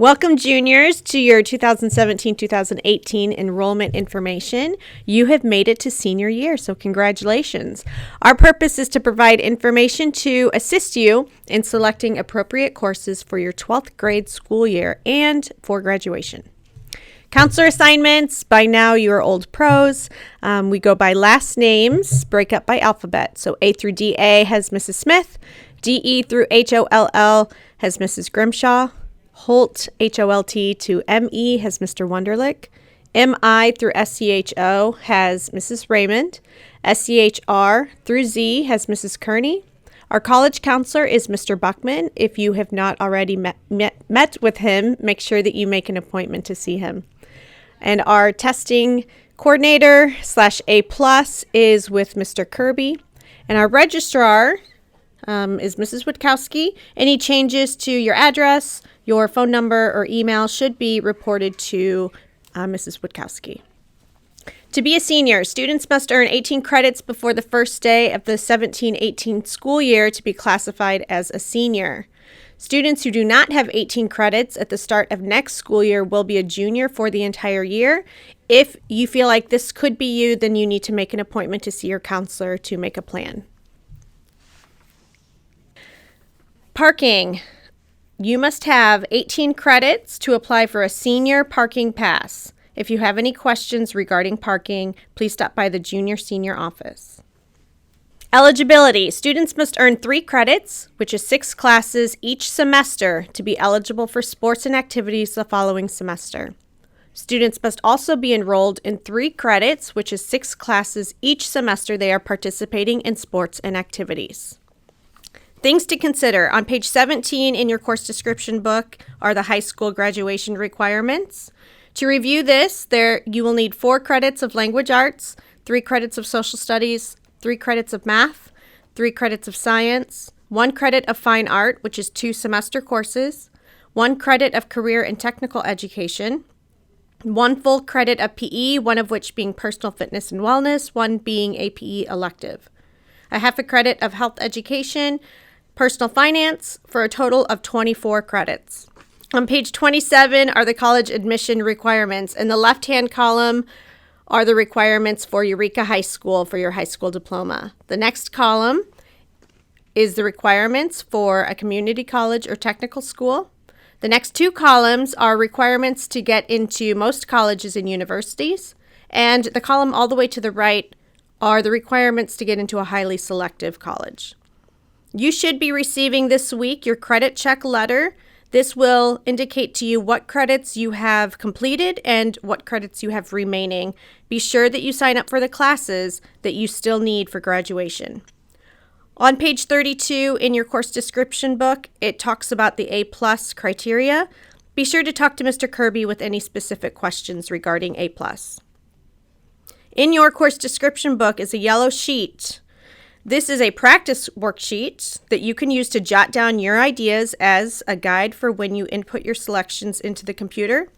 Welcome, juniors, to your 2017-2018 enrollment information. You have made it to senior year, so congratulations. Our purpose is to provide information to assist you in selecting appropriate courses for your 12th grade school year and for graduation. Counselor assignments, by now you are old pros. We go by last names, break up by alphabet. So A through DA has Mrs. Smith. DE through HOLL has Mrs. Grimshaw. Holt, HOLT to ME has Mr. Wunderlich. MI through SCHO has Mrs. Raymond. SCHR through Z has Mrs. Kearney. Our college counselor is Mr. Buckman. If you have not already met with him, make sure that you make an appointment to see him. And our testing coordinator /A+ is with Mr. Kirby. And our registrar is Mrs. Witkowski. Any changes to your address, your phone number, or email should be reported to Mrs. Witkowski. To be a senior, students must earn 18 credits before the first day of the 17-18 school year to be classified as a senior. Students who do not have 18 credits at the start of next school year will be a junior for the entire year. If you feel like this could be you, then you need to make an appointment to see your counselor to make a plan. Parking. You must have 18 credits to apply for a senior parking pass. If you have any questions regarding parking, please stop by the junior-senior office. Eligibility. Students must earn 3 credits, which is 6 classes each semester, to be eligible for sports and activities the following semester. Students must also be enrolled in 3 credits, which is 6 classes each semester they are participating in sports and activities. Things to consider. On page 17 in your course description book are the high school graduation requirements. To review this, you will need 4 credits of language arts, 3 credits of social studies, 3 credits of math, 3 credits of science, 1 credit of fine art, which is 2 semester courses, 1 credit of career and technical education, 1 full credit of PE, one of which being personal fitness and wellness, 1 being a PE elective, a half a credit of health education, personal finance, for a total of 24 credits. On page 27 are the college admission requirements. In the left-hand column are the requirements for Eureka High School for your high school diploma. The next column is the requirements for a community college or technical school. The next 2 columns are requirements to get into most colleges and universities. And the column all the way to the right are the requirements to get into a highly selective college. You should be receiving this week your credit check letter. This will indicate to you what credits you have completed and what credits you have remaining. Be sure that you sign up for the classes that you still need for graduation. On page 32 in your course description book, it talks about the A+ criteria. Be sure to talk to Mr. Kirby with any specific questions regarding A+. In your course description book is a yellow sheet. This is a practice worksheet that you can use to jot down your ideas as a guide for when you input your selections into the computer.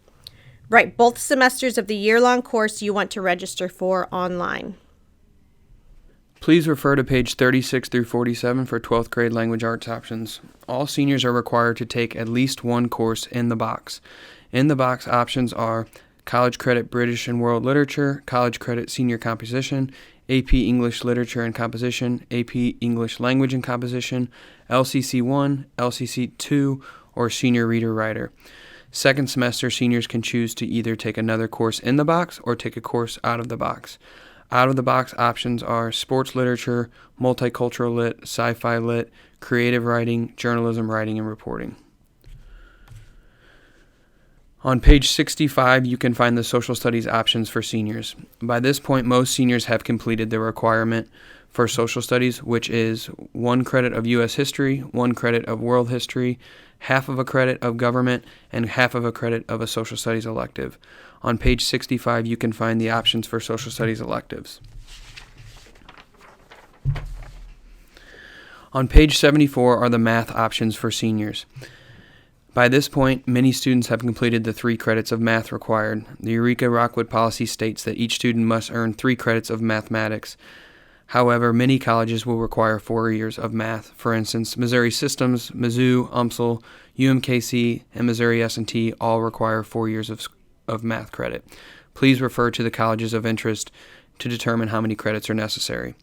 Write both semesters of the year-long course you want to register for online. Please refer to page 36 through 47 for 12th grade language arts options. All seniors are required to take at least 1 course in the box. In the box options are College Credit British and World Literature, College Credit Senior Composition, AP English Literature and Composition, AP English Language and Composition, LCC 1, LCC 2, or Senior Reader Writer. Second semester seniors can choose to either take another course in the box or take a course out of the box. Out of the box options are Sports Literature, Multicultural Lit, Sci-Fi Lit, Creative Writing, Journalism Writing, and Reporting. On page 65, you can find the social studies options for seniors. By this point, most seniors have completed the requirement for social studies, which is 1 credit of U.S. history, 1 credit of world history, half of a credit of government, and half of a credit of a social studies elective. On page 65, you can find the options for social studies electives. On page 74 are the math options for seniors. By this point, many students have completed the 3 credits of math required. The Eureka Rockwood policy states that each student must earn 3 credits of mathematics. However, many colleges will require 4 years of math. For instance, Missouri Systems, Mizzou, UMSL, UMKC, and Missouri S&T all require 4 years of math credit. Please refer to the colleges of interest to determine how many credits are necessary.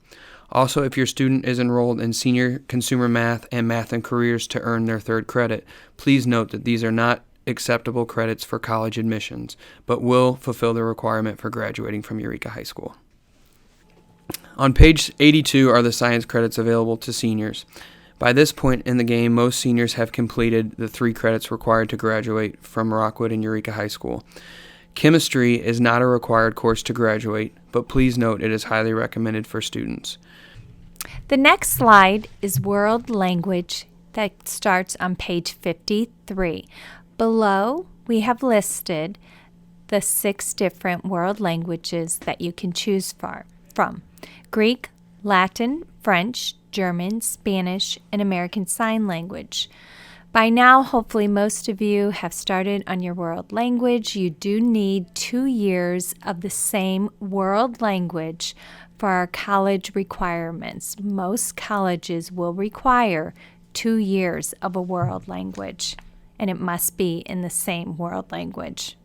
Also, if your student is enrolled in Senior Consumer Math and Math and Careers to earn their third credit, please note that these are not acceptable credits for college admissions, but will fulfill the requirement for graduating from Eureka High School. On page 82 are the science credits available to seniors. By this point in the game, most seniors have completed the 3 credits required to graduate from Rockwood and Eureka High School. Chemistry is not a required course to graduate, but please note it is highly recommended for students. The next slide is world language that starts on page 53. Below, we have listed the 6 different world languages that you can choose from: Greek, Latin, French, German, Spanish, and American Sign Language. By now, hopefully most of you have started on your world language. You do need 2 years of the same world language for our college requirements. Most colleges will require 2 years of a world language, and it must be in the same world language.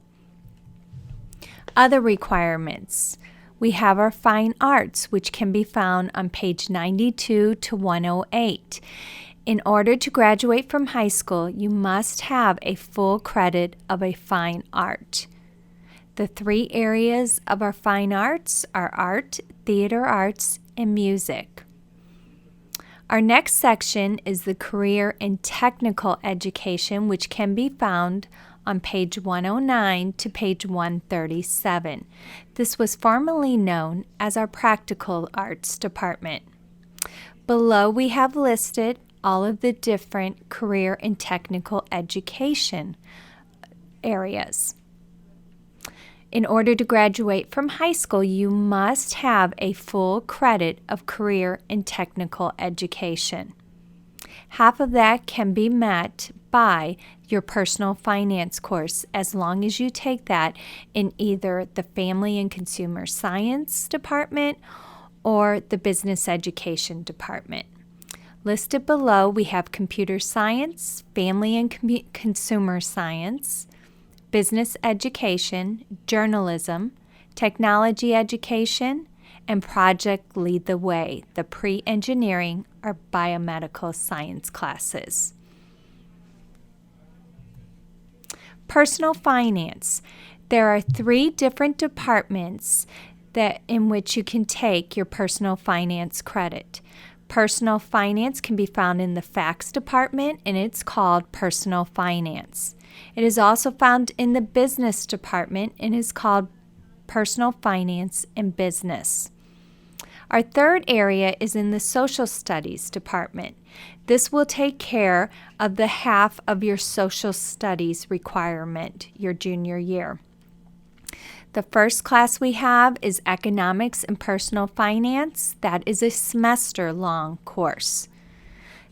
Other requirements. We have our fine arts, which can be found on page 92 to 108. In order to graduate from high school, you must have a full credit of a fine art. The 3 areas of our fine arts are art, theater arts, and music. Our next section is the career and technical education, which can be found on page 109 to page 137. This was formerly known as our practical arts department. Below, we have listed all of the different career and technical education areas. In order to graduate from high school, you must have a full credit of career and technical education. Half of that can be met by your personal finance course, as long as you take that in either the Family and Consumer Science department or the Business Education department. Listed below, we have computer science, family and consumer science, business education, journalism, technology education, and project Lead the Way, the pre-engineering or biomedical science classes. Personal finance. There are 3 different departments in which you can take your personal finance credit. Personal finance can be found in the FACS department, and it's called personal finance. It is also found in the business department and is called personal finance and business. Our third area is in the social studies department. This will take care of the half of your social studies requirement your junior year. The first class we have is Economics and Personal Finance. That is a semester-long course.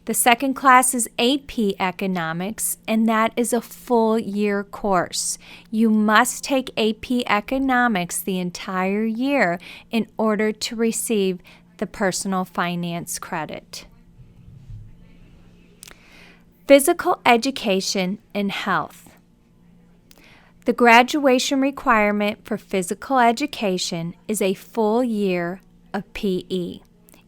The second class is AP Economics, and that is a full-year course. You must take AP Economics the entire year in order to receive the personal finance credit. Physical education and health. The graduation requirement for physical education is a full year of PE.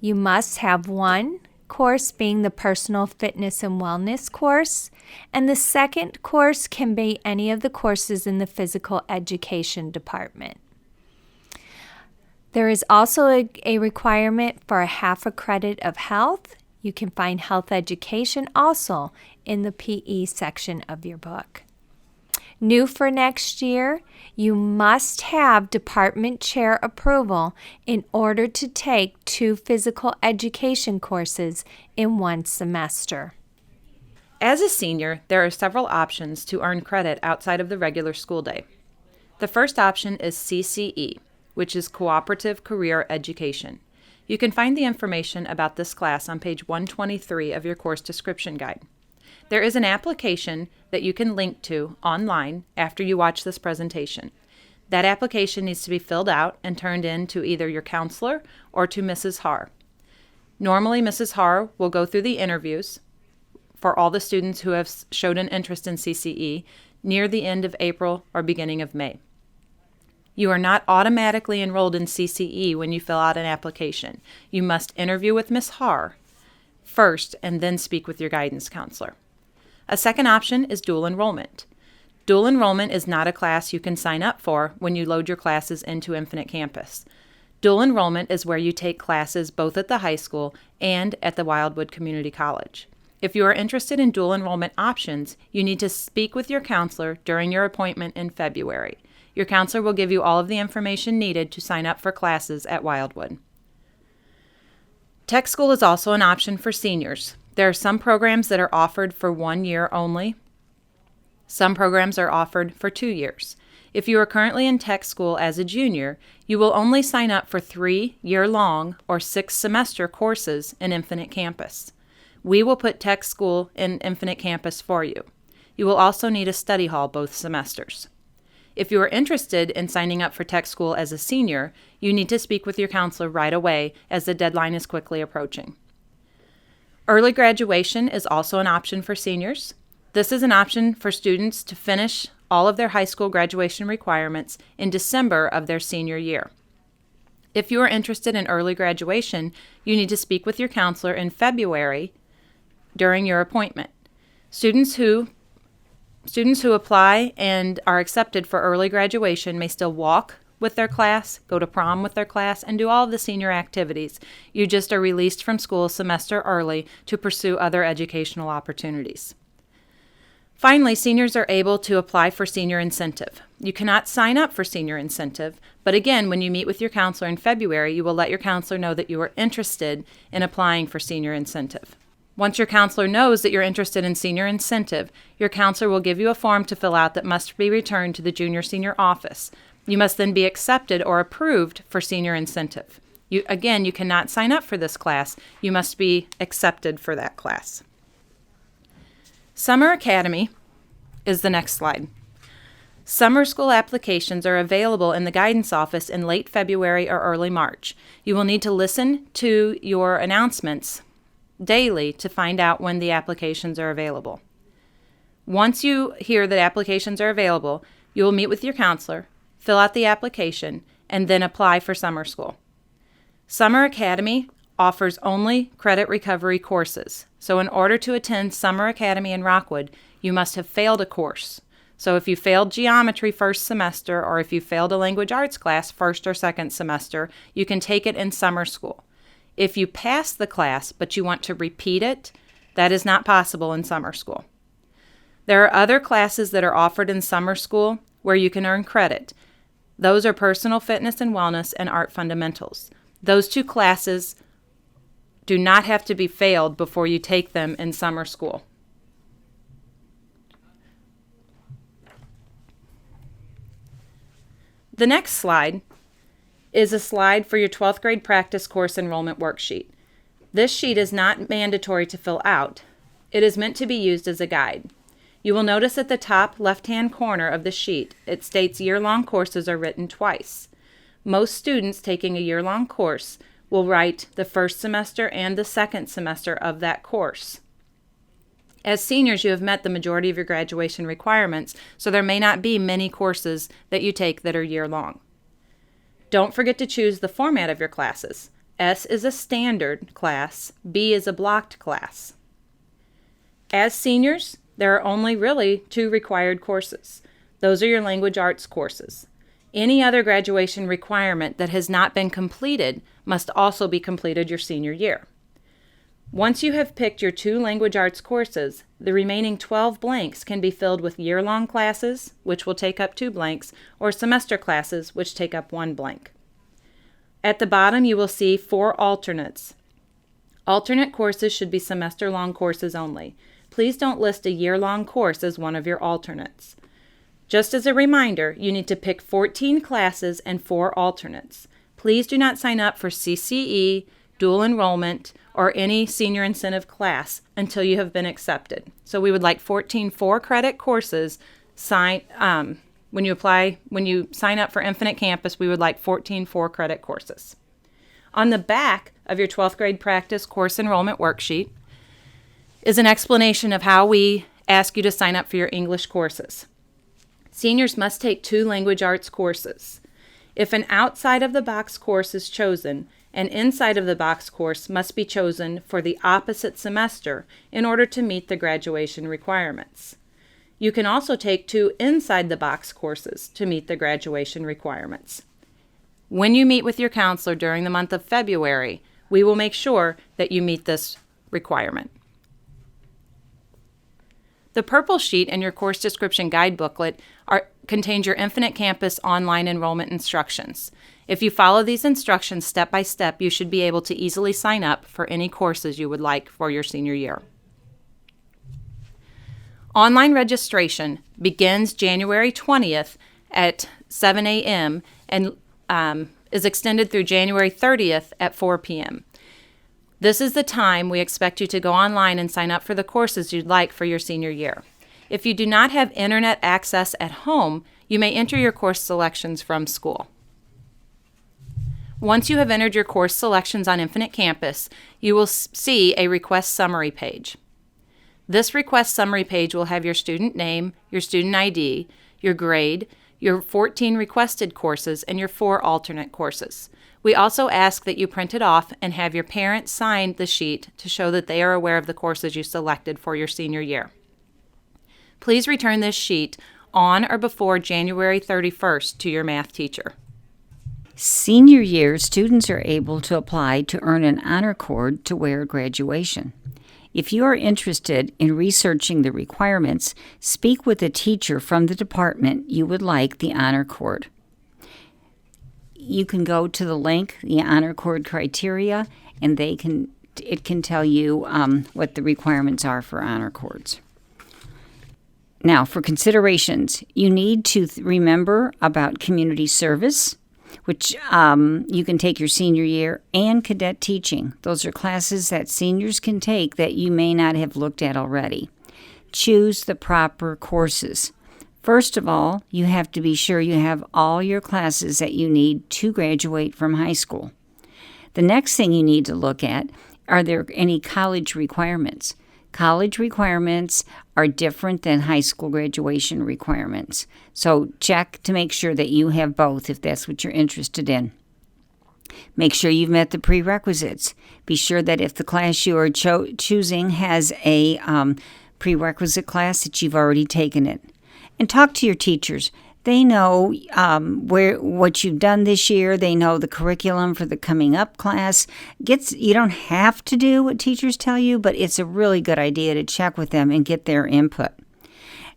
You must have 1 course being the personal fitness and wellness course, and the second course can be any of the courses in the physical education department. There is also a requirement for a half a credit of health. You can find health education also in the PE section of your book. New for next year, you must have department chair approval in order to take 2 physical education courses in 1 semester. As a senior, there are several options to earn credit outside of the regular school day. The first option is CCE, which is Cooperative Career Education. You can find the information about this class on page 123 of your course description guide. There is an application that you can link to online after you watch this presentation. That application needs to be filled out and turned in to either your counselor or to Mrs. Haar. Normally, Mrs. Haar will go through the interviews for all the students who have showed an interest in CCE near the end of April or beginning of May. You are not automatically enrolled in CCE when you fill out an application. You must interview with Ms. Haar first and then speak with your guidance counselor. A second option is dual enrollment. Dual enrollment is not a class you can sign up for when you load your classes into Infinite Campus. Dual enrollment is where you take classes both at the high school and at the Wildwood Community College. If you are interested in dual enrollment options, you need to speak with your counselor during your appointment in February. Your counselor will give you all of the information needed to sign up for classes at Wildwood. Tech School is also an option for seniors. There are some programs that are offered for 1 year only. Some programs are offered for 2 years. If you are currently in Tech School as a junior, you will only sign up for 3 year-long or 6-semester courses in Infinite Campus. We will put Tech School in Infinite Campus for you. You will also need a study hall both semesters. If you are interested in signing up for Tech School as a senior, you need to speak with your counselor right away as the deadline is quickly approaching. Early graduation is also an option for seniors. This is an option for students to finish all of their high school graduation requirements in December of their senior year. If you are interested in early graduation, you need to speak with your counselor in February during your appointment. Students who apply and are accepted for early graduation may still walk with their class, go to prom with their class, and do all of the senior activities. You just are released from school a semester early to pursue other educational opportunities. Finally, seniors are able to apply for senior incentive. You cannot sign up for senior incentive, but again, when you meet with your counselor in February, you will let your counselor know that you are interested in applying for senior incentive. Once your counselor knows that you're interested in senior incentive, your counselor will give you a form to fill out that must be returned to the junior-senior office. You must then be accepted or approved for senior incentive. You cannot sign up for this class. You must be accepted for that class. Summer Academy is the next slide. Summer school applications are available in the guidance office in late February or early March. You will need to listen to your announcements daily to find out when the applications are available. Once you hear that applications are available, you will meet with your counselor, fill out the application, and then apply for summer school. Summer Academy offers only credit recovery courses. So in order to attend Summer Academy in Rockwood, you must have failed a course. So if you failed geometry first semester, or if you failed a language arts class first or second semester, you can take it in summer school. If you pass the class but you want to repeat it, that is not possible in summer school. There are other classes that are offered in summer school where you can earn credit. Those are personal fitness and wellness and art fundamentals. Those two classes do not have to be failed before you take them in summer school. The next slide is a slide for your 12th grade practice course enrollment worksheet. This sheet is not mandatory to fill out. It is meant to be used as a guide. You will notice at the top left-hand corner of the sheet, it states year-long courses are written twice. Most students taking a year-long course will write the first semester and the second semester of that course. As seniors, you have met the majority of your graduation requirements, so there may not be many courses that you take that are year-long. Don't forget to choose the format of your classes. S is a standard class, B is a blocked class. As seniors, there are only really 2 required courses. Those are your language arts courses. Any other graduation requirement that has not been completed must also be completed your senior year. Once you have picked your 2 language arts courses, the remaining 12 blanks can be filled with year-long classes, which will take up 2 blanks, or semester classes, which take up 1 blank. At the bottom, you will see 4 alternates. Alternate courses should be semester-long courses only. Please don't list a year-long course as one of your alternates. Just as a reminder, you need to pick 14 classes and 4 alternates. Please do not sign up for CCE, dual enrollment, or any senior incentive class until you have been accepted. So we would like 14 4-credit courses when you sign up for Infinite Campus, we would like 14 4-credit courses. On the back of your 12th grade practice course enrollment worksheet is an explanation of how we ask you to sign up for your English courses. Seniors must take 2 language arts courses. If an outside of the box course is chosen, an inside of the box course must be chosen for the opposite semester in order to meet the graduation requirements. You can also take 2 inside the box courses to meet the graduation requirements. When you meet with your counselor during the month of February, we will make sure that you meet this requirement. The purple sheet in your course description guide booklet contains your Infinite Campus online enrollment instructions. If you follow these instructions step by step, you should be able to easily sign up for any courses you would like for your senior year. Online registration begins January 20th at 7 a.m. and is extended through January 30th at 4 p.m. This is the time we expect you to go online and sign up for the courses you'd like for your senior year. If you do not have internet access at home, you may enter your course selections from school. Once you have entered your course selections on Infinite Campus, you will see a request summary page. This request summary page will have your student name, your student ID, your grade, your 14 requested courses, and your 4 alternate courses. We also ask that you print it off and have your parents sign the sheet to show that they are aware of the courses you selected for your senior year. Please return this sheet on or before January 31st to your math teacher. Senior year, students are able to apply to earn an honor cord to wear at graduation. If you are interested in researching the requirements, speak with a teacher from the department you would like the honor cord. You can go to the link, the honor cord criteria, and it can tell you what the requirements are for honor cords. Now, for considerations, you need to remember about community service, which you can take your senior year, and cadet teaching. Those are classes that seniors can take that you may not have looked at already. Choose the proper courses. First of all, you have to be sure you have all your classes that you need to graduate from high school. The next thing you need to look at, are there any college requirements? College requirements are different than high school graduation requirements. So check to make sure that you have both if that's what you're interested in. Make sure you've met the prerequisites. Be sure that if the class you are choosing has a prerequisite class that you've already taken it. And talk to your teachers. They know what you've done this year. They know the curriculum for the coming up class. You don't have to do what teachers tell you, but it's a really good idea to check with them and get their input.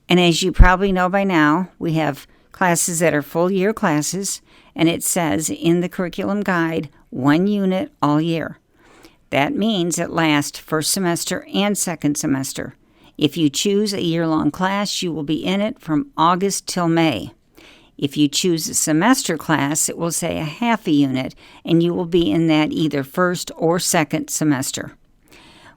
And as you probably know by now, we have classes that are full year classes, and it says in the curriculum guide, 1 unit all year. That means it lasts first semester and second semester. If you choose a year-long class, you will be in it from August till May. If you choose a semester class, it will say a half a unit, and you will be in that either first or second semester.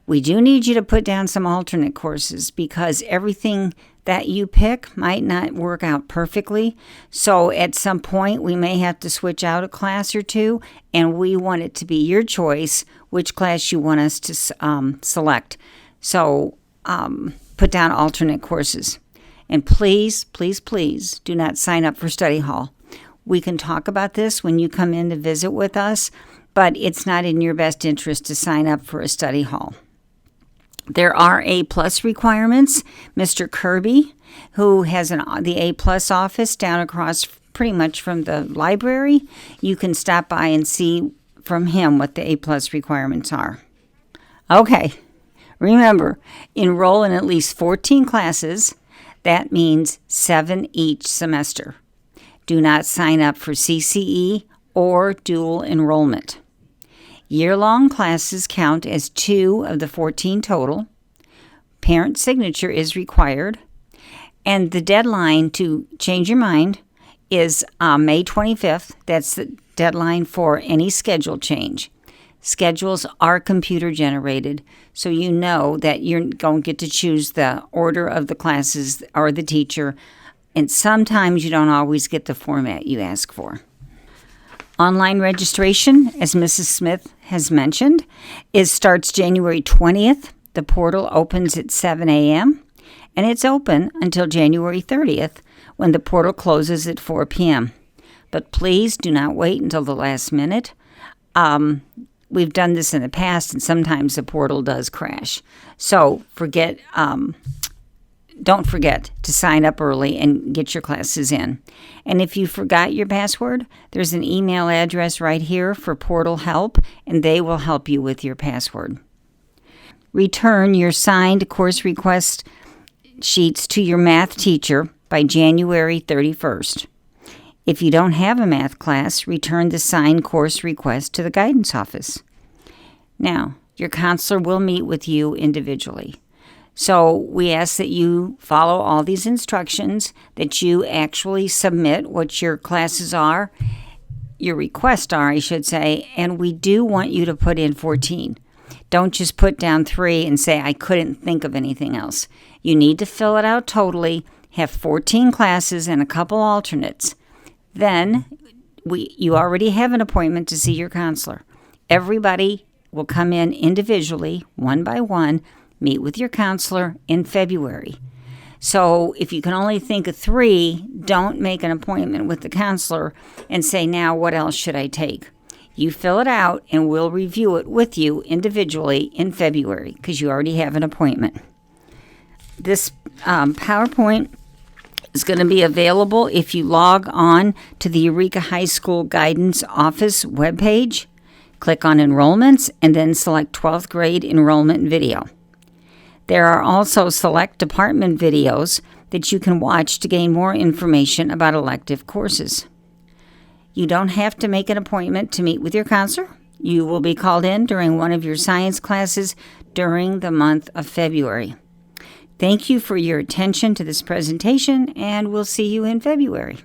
We do need you to put down some alternate courses because everything that you pick might not work out perfectly. So at some point, we may have to switch out a class or two, and we want it to be your choice which class you want us to select. So put down alternate courses. And please, please, please do not sign up for study hall. We can talk about this when you come in to visit with us, but it's not in your best interest to sign up for a study hall. There are A+ requirements. Mr. Kirby, who has the A+ office down across pretty much from the library, you can stop by and see from him what the A+ requirements are. Okay. Remember, enroll in at least 14 classes. That means 7 each semester. Do not sign up for CCE or dual enrollment. Year-long classes count as 2 of the 14 total. Parent signature is required. And the deadline to change your mind is May 25th. That's the deadline for any schedule change. Schedules are computer generated, so you know that you're going to get to choose the order of the classes or the teacher, and sometimes you don't always get the format you ask for. Online registration, as Mrs. Smith has mentioned, starts January 20th The portal opens at 7 a.m. and it's open until January 30th when the portal closes at 4 p.m. But please do not wait until the last minute. We've done this in the past, and sometimes the portal does crash. So don't forget to sign up early and get your classes in. And if you forgot your password, there's an email address right here for Portal Help, and they will help you with your password. Return your signed course request sheets to your math teacher by January 31st. If you don't have a math class, return the signed course request to the guidance office. Now, your counselor will meet with you individually. So we ask that you follow all these instructions, that you actually submit what your classes are, your requests are, I should say, and we do want you to put in 14. Don't just put down 3 and say, I couldn't think of anything else. You need to fill it out totally, have 14 classes and a couple alternates. Then you already have an appointment to see your counselor. Everybody will come in individually, one by one, meet with your counselor in February. So if you can only think of 3, don't make an appointment with the counselor and say, now what else should I take? You fill it out and we'll review it with you individually in February because you already have an appointment. This PowerPoint is going to be available if you log on to the Eureka High School Guidance Office webpage, click on Enrollments, and then select 12th grade enrollment video. There are also select department videos that you can watch to gain more information about elective courses. You don't have to make an appointment to meet with your counselor. You will be called in during one of your science classes during the month of February. Thank you for your attention to this presentation, and we'll see you in February.